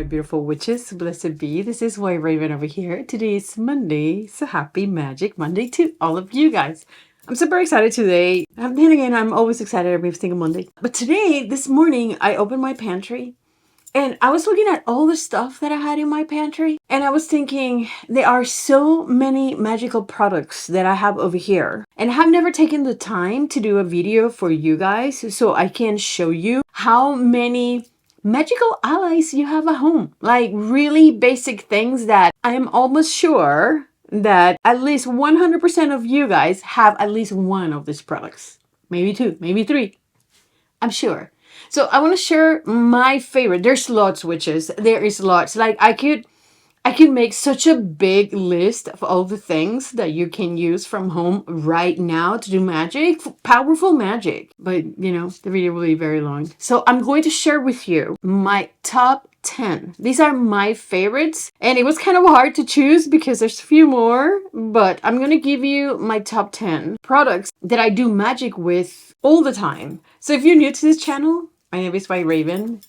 beautiful witches, blessed be. This is White Raven over here. Today is Monday, so happy Magic Monday to all of you guys. I'm super excited today. Then again, I'm always excited every single Monday. But today, this morning, I opened my pantry and I was looking at all the stuff that I had in my pantry. And I was thinking, there are so many magical products that I have over here. And I have never taken the time to do a video for you guys so I can show you how many magical allies you have at home. Like really basic things that I am almost sure that at least 100% of you guys have at least one of these products. Maybe two, maybe three. I'm sure. So I want to share my favorite. There's lots, witches. There is lots. Like I could make such a big list of all the things that you can use from home right now to do magic, powerful magic. But, you know, the video will be very long. So I'm going to share with you my top 10. These are my favorites. And it was kind of hard to choose because there's a few more. But I'm going to give you my top 10 products that I do magic with all the time. So if you're new to this channel, my name is White Raven.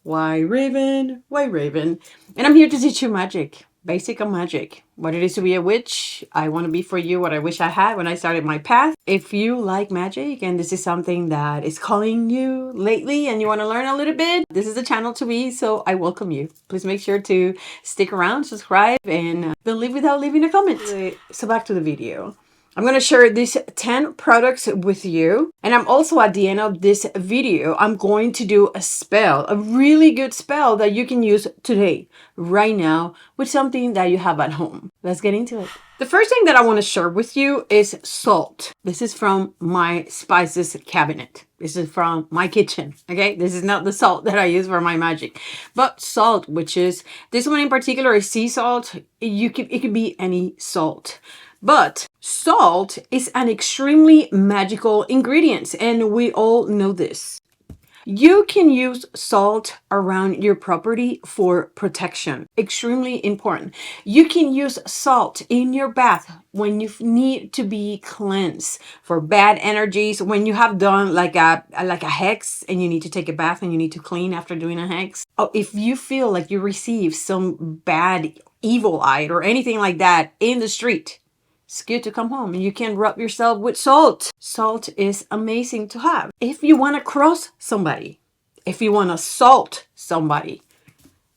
White Raven, White Raven. And I'm here to teach you magic. Basic of magic. What it is to be a witch. I want to be for you what I wish I had when I started my path. If you like magic and this is something that is calling you lately and you want to learn a little bit, this is the channel to be, so I welcome you. Please make sure to stick around, subscribe, and don't leave without leaving a comment. So back to the video. I'm going to share these 10 products with you. And I'm also at the end of this video, I'm going to do a spell, a really good spell that you can use today, right now, with something that you have at home. Let's get into it. The first thing that I want to share with you is salt. This is from my spices cabinet. This is from my kitchen, okay? This is not the salt that I use for my magic. But salt, which is, this one in particular is sea salt. It could be any salt. But salt is an extremely magical ingredient, and we all know this. You can use salt around your property for protection. Extremely important. You can use salt in your bath when you need to be cleansed for bad energies. When you have done like a hex and you need to take a bath and you need to clean after doing a hex. Or if you feel like you receive some bad evil eye or anything like that in the street, it's good to come home and you can rub yourself with salt. Salt is amazing to have. If you want to cross somebody, if you want to salt somebody,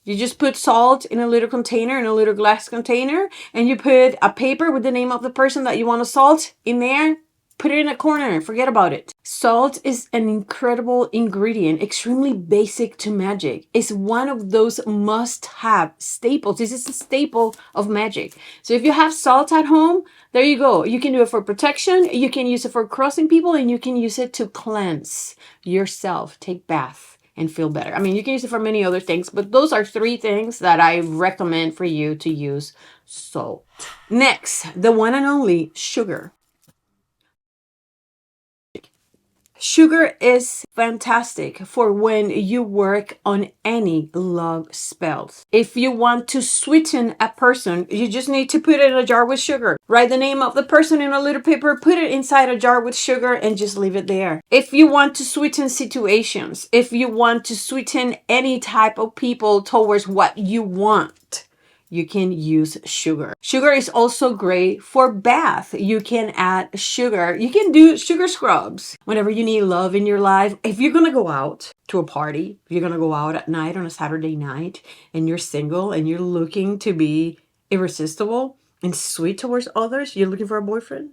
you just put salt in a little container, in a little glass container, and you put a paper with the name of the person that you want to salt in there. Put it in a corner, forget about it. Salt is an incredible ingredient, extremely basic to magic. It's one of those must-have staples. This is a staple of magic. So if you have salt at home, there you go. You can do it for protection, you can use it for crossing people, and you can use it to cleanse yourself, take bath, and feel better. I mean, you can use it for many other things, but those are 3 things that I recommend for you to use salt. Next, the one and only sugar. Sugar is fantastic for when you work on any love spells. If you want to sweeten a person, you just need to put it in a jar with sugar. Write the name of the person in a little paper, put it inside a jar with sugar, and just leave it there. If you want to sweeten situations, if you want to sweeten any type of people towards what you want, you can use sugar. Sugar is also great for bath. You can add sugar. You can do sugar scrubs whenever you need love in your life. If you're gonna go out to a party, if you're gonna go out at night on a Saturday night and you're single and you're looking to be irresistible and sweet towards others, you're looking for a boyfriend,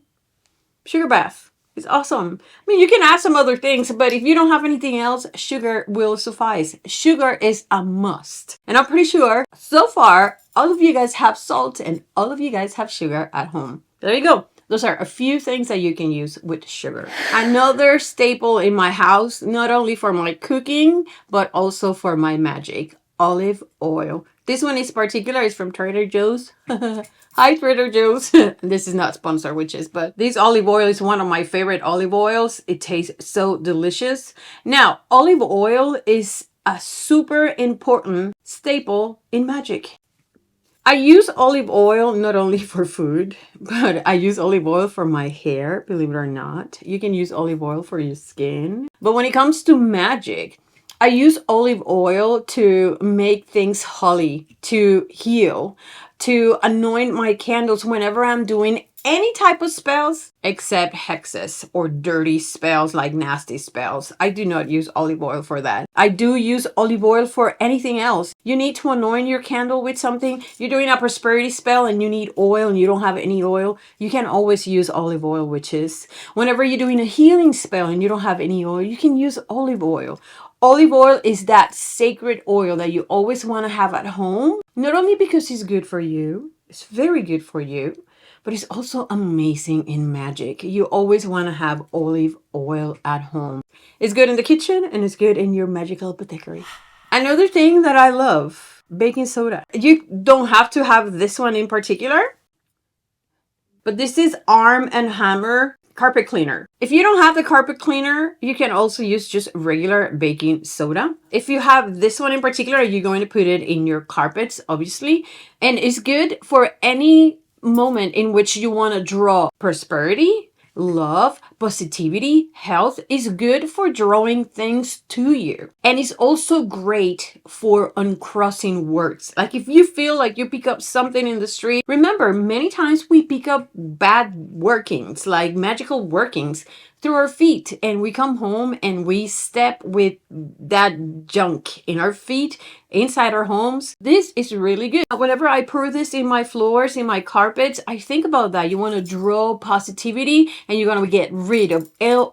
sugar bath. It's awesome. I mean, you can add some other things, but if you don't have anything else, sugar will suffice. Sugar is a must. And I'm pretty sure, so far, all of you guys have salt and all of you guys have sugar at home. There you go. Those are a few things that you can use with sugar. Another staple in my house, not only for my cooking, but also for my magic, olive oil. This one is particular, it's from Trader Joe's. Hi, Trader Joe's. This is not sponsored, witches, but this olive oil is one of my favorite olive oils. It tastes so delicious. Now, olive oil is a super important staple in magic. I use olive oil not only for food, but I use olive oil for my hair, believe it or not. You can use olive oil for your skin. But when it comes to magic, I use olive oil to make things holy, to heal, to anoint my candles whenever I'm doing any type of spells except hexes or dirty spells like nasty spells. I do not use olive oil for that. I do use olive oil for anything else. You need to anoint your candle with something. You're doing a prosperity spell and you need oil and you don't have any oil. You can always use olive oil, witches. Whenever you're doing a healing spell and you don't have any oil, you can use olive oil. Olive oil is that sacred oil that you always want to have at home. Not only because it's good for you, it's very good for you, but it's also amazing in magic. You always want to have olive oil at home. It's good in the kitchen and it's good in your magical apothecary. Another thing that I love, baking soda. You don't have to have this one in particular, but this is Arm & Hammer carpet cleaner. If you don't have the carpet cleaner, you can also use just regular baking soda. If you have this one in particular, you're going to put it in your carpets, obviously. And it's good for any moment in which you want to draw prosperity, love, positivity, health. Is good for drawing things to you. And it's also great for uncrossing words. Like if you feel like you pick up something in the street, remember, many times we pick up bad workings, like magical workings, through our feet, and we come home and we step with that junk in our feet inside our homes. This is really good. Whenever I pour this in my floors, in my carpets, I think about that. You want to draw positivity and you're going to get rid of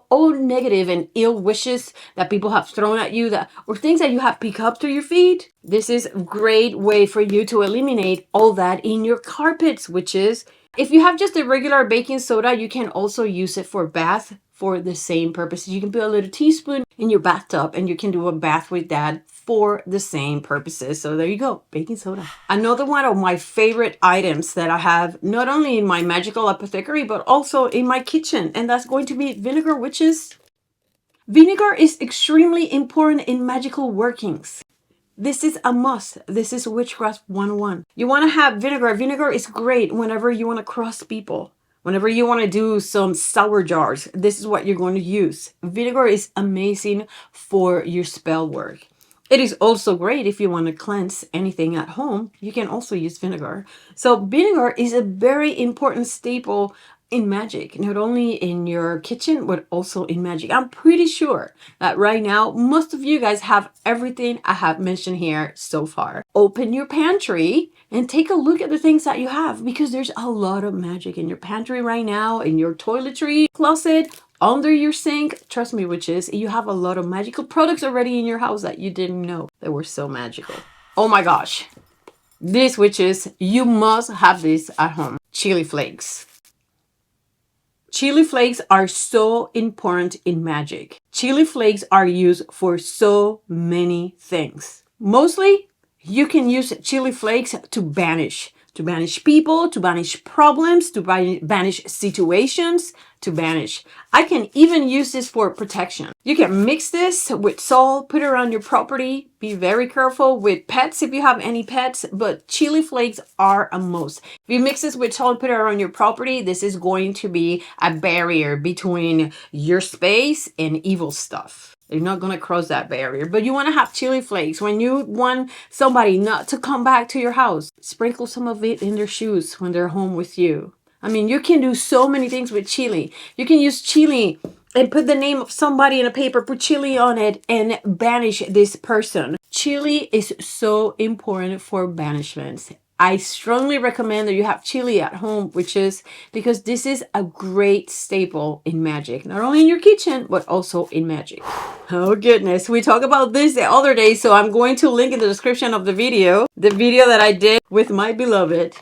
all negative and ill wishes that people have thrown at you, that or things that you have picked up through your feet. This is a great way for you to eliminate all that in your carpets, which is, if you have just a regular baking soda, you can also use it for bath for the same purposes. You can put a little teaspoon in your bathtub and you can do a bath with that for the same purposes. So there you go, baking soda. Another one of my favorite items that I have, not only in my magical apothecary, but also in my kitchen, and that's going to be vinegar, witches. Vinegar is extremely important in magical workings. This is a must. This is Witchcraft 101. You want to have vinegar. Vinegar is great whenever you want to cross people. Whenever you want to do some sour jars, this is what you're going to use. Vinegar is amazing for your spell work. It is also great if you want to cleanse anything at home. You can also use vinegar. So vinegar is a very important staple in magic, not only in your kitchen, but also in magic. I'm pretty sure that right now, most of you guys have everything I have mentioned here so far. Open your pantry and take a look at the things that you have, because there's a lot of magic in your pantry right now, in your toiletry closet, under your sink. Trust me, witches, you have a lot of magical products already in your house that you didn't know that were so magical. Oh my gosh. These, witches, you must have this at home. Chili flakes. Chili flakes are so important in magic. Chili flakes are used for so many things. Mostly, you can use chili flakes to banish people, to banish problems, to banish situations, to banish. I can even use this for protection. You can mix this with salt, put it around your property. Be very careful with pets if you have any pets, but chili flakes are a must. If you mix this with salt, put it around your property, this is going to be a barrier between your space and evil stuff. You're not going to cross that barrier, but you want to have chili flakes. When you want somebody not to come back to your house, sprinkle some of it in their shoes when they're home with you. I mean, you can do so many things with chili. You can use chili and put the name of somebody in a paper, put chili on it, and banish this person. Chili is so important for banishments. I strongly recommend that you have chili at home, which is because this is a great staple in magic. Not only in your kitchen, but also in magic. Oh goodness, we talked about this the other day, so I'm going to link in the description of the video that I did with my beloved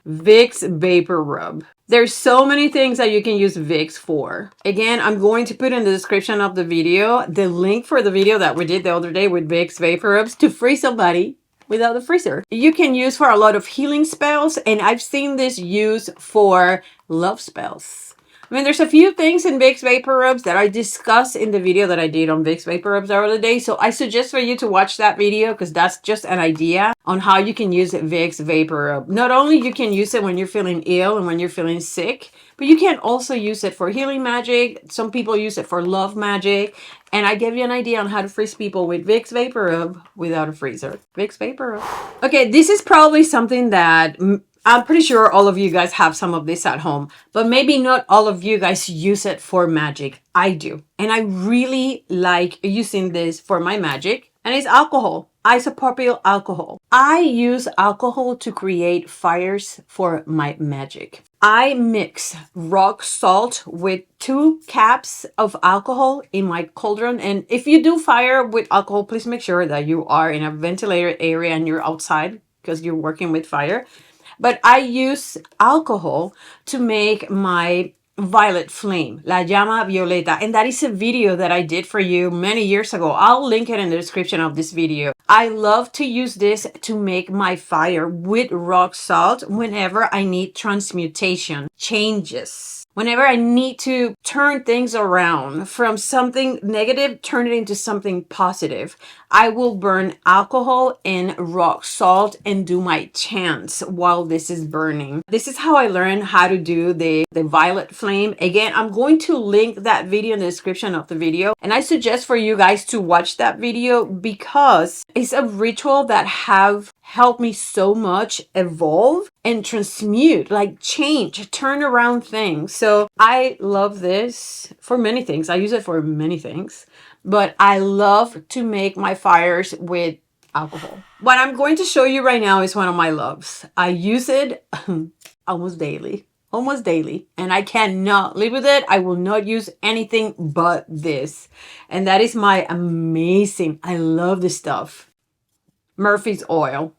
VICKS VapoRub. There's so many things that you can use VICKS for. Again, I'm going to put in the description of the video the link for the video that we did the other day with VICKS VapoRubs to free somebody without the freezer. You can use for a lot of healing spells, and I've seen this used for love spells. I mean, there's a few things in VICKS VapoRubs that I discussed in the video that I did on VICKS VapoRubs the other day. So I suggest for you to watch that video because that's just an idea on how you can use VICKS VapoRub. Not only you can use it when you're feeling ill and when you're feeling sick, but you can also use it for healing magic. Some people use it for love magic. And I gave you an idea on how to freeze people with VICKS VapoRub without a freezer. VICKS VapoRub. Okay, this is probably something that I'm pretty sure all of you guys have some of this at home, but maybe not all of you guys use it for magic. I do. And I really like using this for my magic. And it's alcohol, isopropyl alcohol. I use alcohol to create fires for my magic. I mix rock salt with 2 caps of alcohol in my cauldron. And if you do fire with alcohol, please make sure that you are in a ventilated area and you're outside because you're working with fire. But I use alcohol to make my violet flame, La Llama Violeta. And that is a video that I did for you many years ago. I'll link it in the description of this video. I love to use this to make my fire with rock salt whenever I need transmutation, changes. Whenever I need to turn things around from something negative, turn it into something positive, I will burn alcohol and rock salt and do my chants while this is burning. This is how I learned how to do the violet flame. Again, I'm going to link that video in the description of the video. And I suggest for you guys to watch that video because it's a ritual that have helped me so much evolve and transmute, like change, turn around things. So I love this for many things. I use it for many things, but I love to make my fires with alcohol. What I'm going to show you right now is one of my loves. I use it almost daily. And I cannot live with it. I will not use anything but this. And that is my amazing, I love this stuff, Murphy's oil.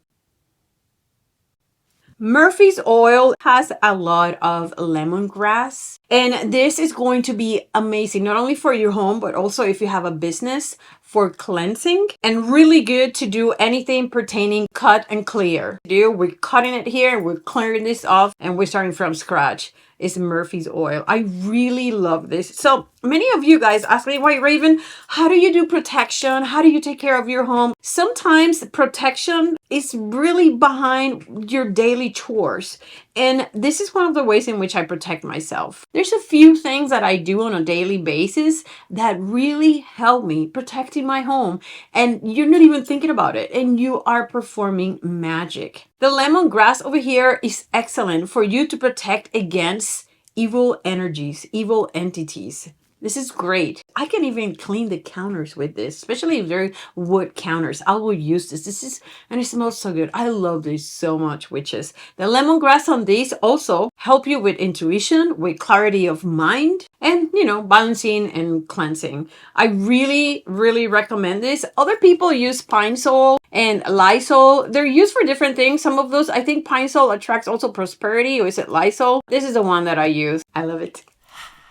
Murphy's oil has a lot of lemongrass, and this is going to be amazing not only for your home but also if you have a business, for cleansing, and really good to do anything pertaining cut and clear. We're cutting it here, we're clearing this off, and we're starting from scratch. Is Murphy's oil. I really love this. So many of you guys ask me, White Raven, how do you do protection? How do you take care of your home? Sometimes protection is really behind your daily chores. And this is one of the ways in which I protect myself. There's a few things that I do on a daily basis that really help me protecting my home. And you're not even thinking about it. And you are performing magic. The lemongrass over here is excellent for you to protect against evil energies, evil entities. This is great. I can even clean the counters with this, especially if they're wood counters. I will use this. And it smells so good. I love this so much, witches. The lemongrass on these also help you with intuition, with clarity of mind, and, balancing and cleansing. I really, really recommend this. Other people use pine sol and Lysol. They're used for different things. Some of those, I think pine sol attracts also prosperity, or is it Lysol? This is the one that I use. I love it.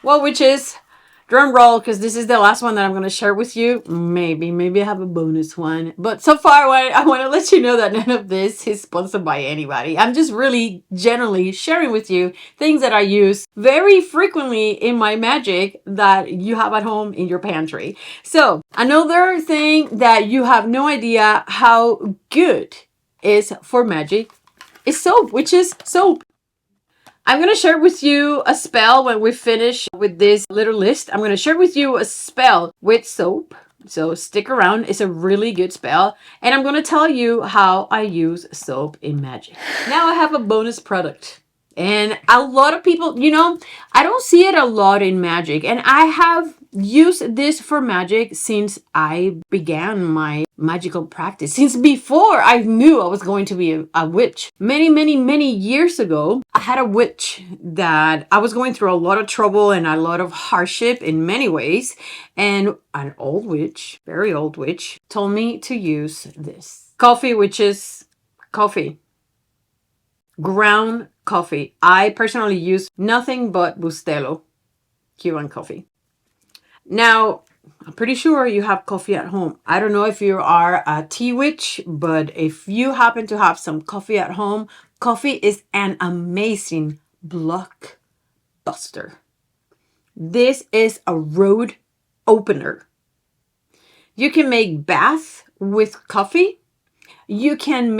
Well, witches, drum roll, because this is the last one that I'm going to share with you. Maybe I have a bonus one. But so far, I want to let you know that none of this is sponsored by anybody. I'm just really generally sharing with you things that I use very frequently in my magic that you have at home in your pantry. So another thing that you have no idea how good is for magic is soap, which is soap. I'm going to share with you a spell when we finish with this little list. I'm going to share with you a spell with soap. So stick around. It's a really good spell. And I'm going to tell you how I use soap in magic. Now I have a bonus product. And a lot of people, I don't see it a lot in magic. And I have used this for magic since I began my magical practice. Since before I knew I was going to be a witch. Many years ago, I had a witch that I was going through a lot of trouble and a lot of hardship in many ways. And an old witch, very old witch, told me to use this. Coffee, witches, coffee. Ground coffee. I personally use nothing but Bustelo Cuban coffee. Now, I'm pretty sure you have coffee at home. I don't know if you are a tea witch, but if you happen to have some coffee at home, coffee is an amazing blockbuster. This is a road opener. You can make bath with coffee. You can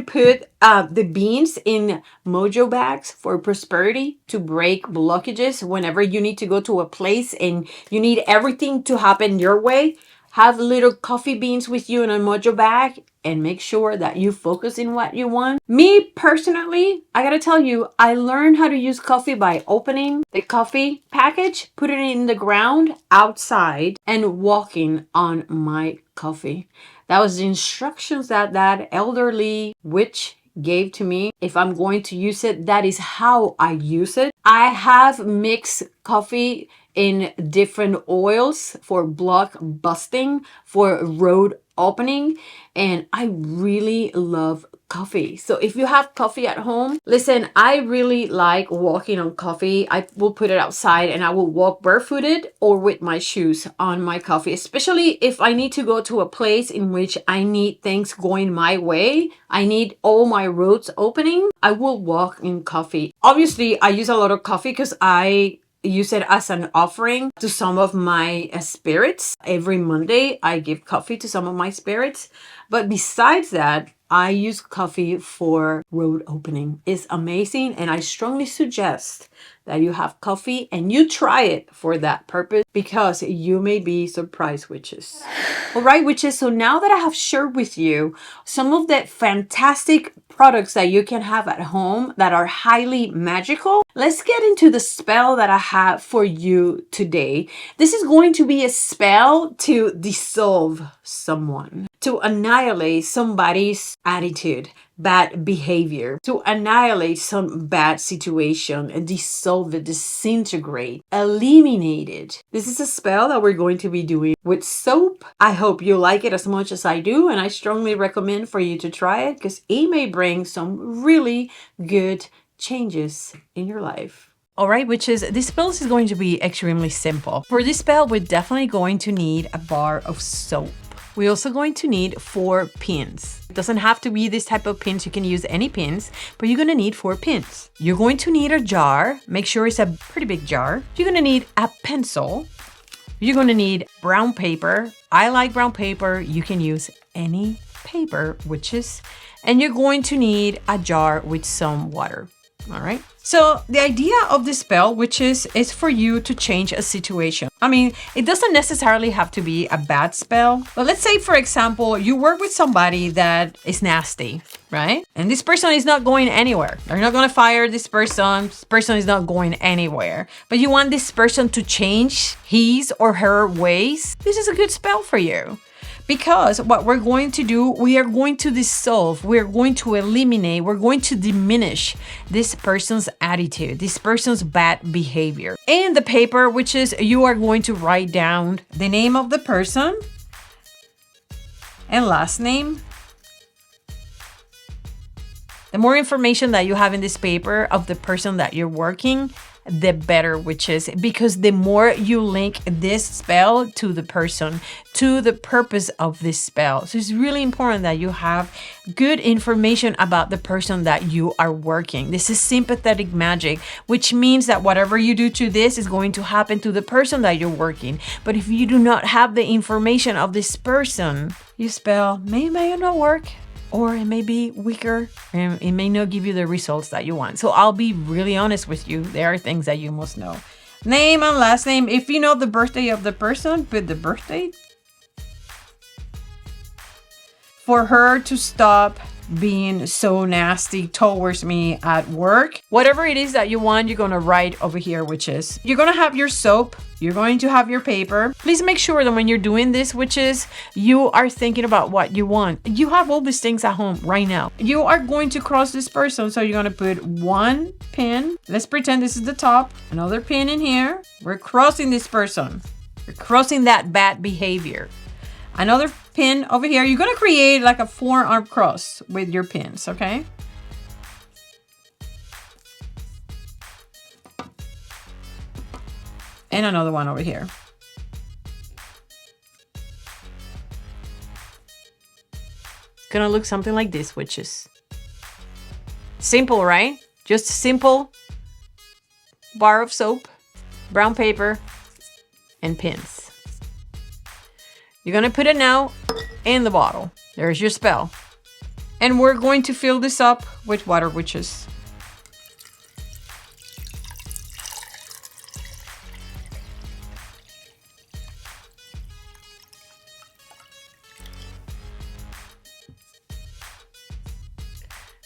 put the beans in mojo bags for prosperity to break blockages whenever you need to go to a place and you need everything to happen your way. Have little coffee beans with you in a mojo bag and make sure that you focus in what you want. Me personally, I gotta tell you, I learned how to use coffee by opening the coffee package, putting it in the ground outside, and walking on my coffee. That was the instructions that elderly witch gave to me. If I'm going to use it, that is how I use it. I have mixed coffee in different oils for block busting, for road opening, and I really love coffee. So if you have coffee at home, listen, I really like walking on coffee. I will put it outside and I will walk barefooted or with my shoes on my coffee, especially if I need to go to a place in which I need things going my way. I need all my roads opening. I will walk in coffee. Obviously, I use a lot of coffee because I use it as an offering to some of my spirits. Every Monday, I give coffee to some of my spirits. But besides that, I use coffee for road opening. It's amazing, and I strongly suggest that you have coffee and you try it for that purpose, because you may be surprised, witches. All right, witches, so now that I have shared with you some of the fantastic products that you can have at home that are highly magical, let's get into the spell that I have for you today. This is going to be a spell to dissolve someone, to annihilate somebody's attitude, bad behavior, to annihilate some bad situation and dissolve it, disintegrate, eliminate it. This is a spell that we're going to be doing with soap. I hope you like it as much as I do, and I strongly recommend for you to try it because it may bring some really good changes in your life. All right, witches, this spell is going to be extremely simple. For this spell, we're definitely going to need a bar of soap. We're also going to need 4 pins. It doesn't have to be this type of pins. You can use any pins, but you're going to need 4 pins. You're going to need a jar. Make sure it's a pretty big jar. You're going to need a pencil. You're going to need brown paper. I like brown paper. You can use any paper, witches. And you're going to need a jar with some water. All right. So the idea of this spell, which is for you to change a situation. I mean, it doesn't necessarily have to be a bad spell, but let's say, for example, you work with somebody that is nasty, right? And this person is not going anywhere. They're not going to fire this person. This person is not going anywhere, but you want this person to change his or her ways. This is a good spell for you. Because what we're going to do, we are going to dissolve, we're going to eliminate, we're going to diminish this person's attitude, this person's bad behavior. And the paper, which is you are going to write down the name of the person and last name. The more information that you have in this paper of the person that you're working, the better, witches, because the more you link this spell to the person, to the purpose of this spell. So it's really important that you have good information about the person that you are working. This is sympathetic magic, which means that whatever you do to this is going to happen to the person that you're working. But if you do not have the information of this person, your spell may not work. Or it may be weaker and it may not give you the results that you want. So I'll be really honest with you. There are things that you must know. Name and last name. If you know the birthday of the person, put the birthday. For her to stop being so nasty towards me at work. Whatever it is that you want, you're going to write over here, witches. You're going to have your soap. You're going to have your paper. Please make sure that when you're doing this, witches, you are thinking about what you want. You have all these things at home right now. You are going to cross this person. So you're going to put 1 pin. Let's pretend this is the top. Another pin in here. We're crossing this person. We're crossing that bad behavior. Another pin over here. You're going to create like a 4-arm cross with your pins, okay? And another one over here. It's going to look something like this, witches. Simple, right? Just a simple bar of soap. brown paper, and pins. You're gonna put it now in the bottle. There's your spell. And we're going to fill this up with water witches.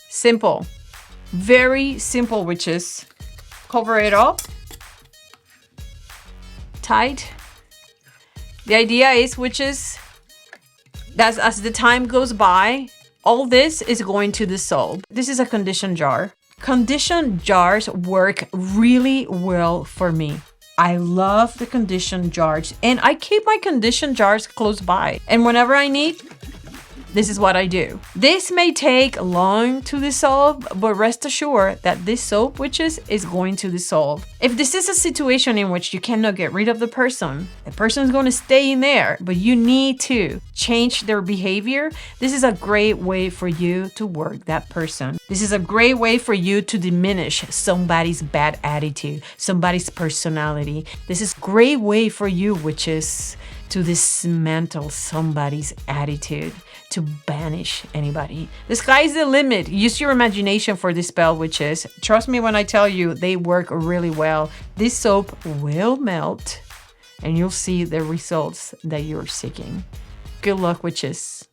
Simple. Very simple witches. Cover it up. Tight. The idea is witches that as the time goes by, all this is going to dissolve. This is a conditioned jar. Conditioned jars work really well for me. I love the conditioned jars, and I keep my conditioned jars close by. And whenever I need, this is what I do. This may take long to dissolve, but rest assured that this soap, witches, is going to dissolve. If this is a situation in which you cannot get rid of the person is going to stay in there, but you need to change their behavior, this is a great way for you to work that person. This is a great way for you to diminish somebody's bad attitude, somebody's personality. This is a great way for you, witches, to dismantle somebody's attitude, to banish anybody. The sky's the limit. Use your imagination for this spell, witches. Trust me when I tell you, they work really well. This soap will melt and you'll see the results that you're seeking. Good luck, witches.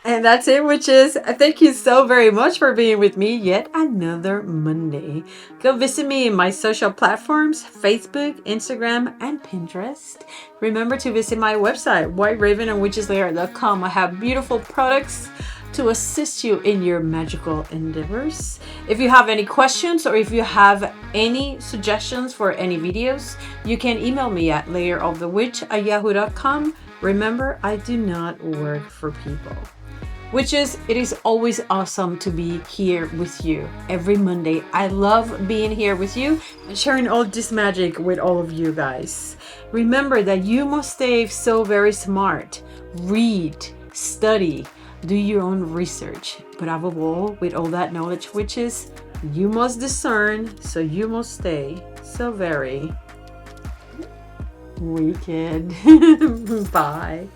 And that's it, witches. Thank you so very much for being with me yet another Monday. Go visit me in my social platforms, Facebook, Instagram, and Pinterest. Remember to visit my website, whiteravenandwitcheslayer.com. I have beautiful products to assist you in your magical endeavors. If you have any questions or if you have any suggestions for any videos, you can email me at layerofthewitch@yahoo.com. Remember, I do not work for people. Witches, it is always awesome to be here with you every Monday. I love being here with you and sharing all this magic with all of you guys. Remember that you must stay so very smart. Read, study, do your own research. But above all, with all that knowledge, witches, you must discern, so you must stay so very wicked. Bye.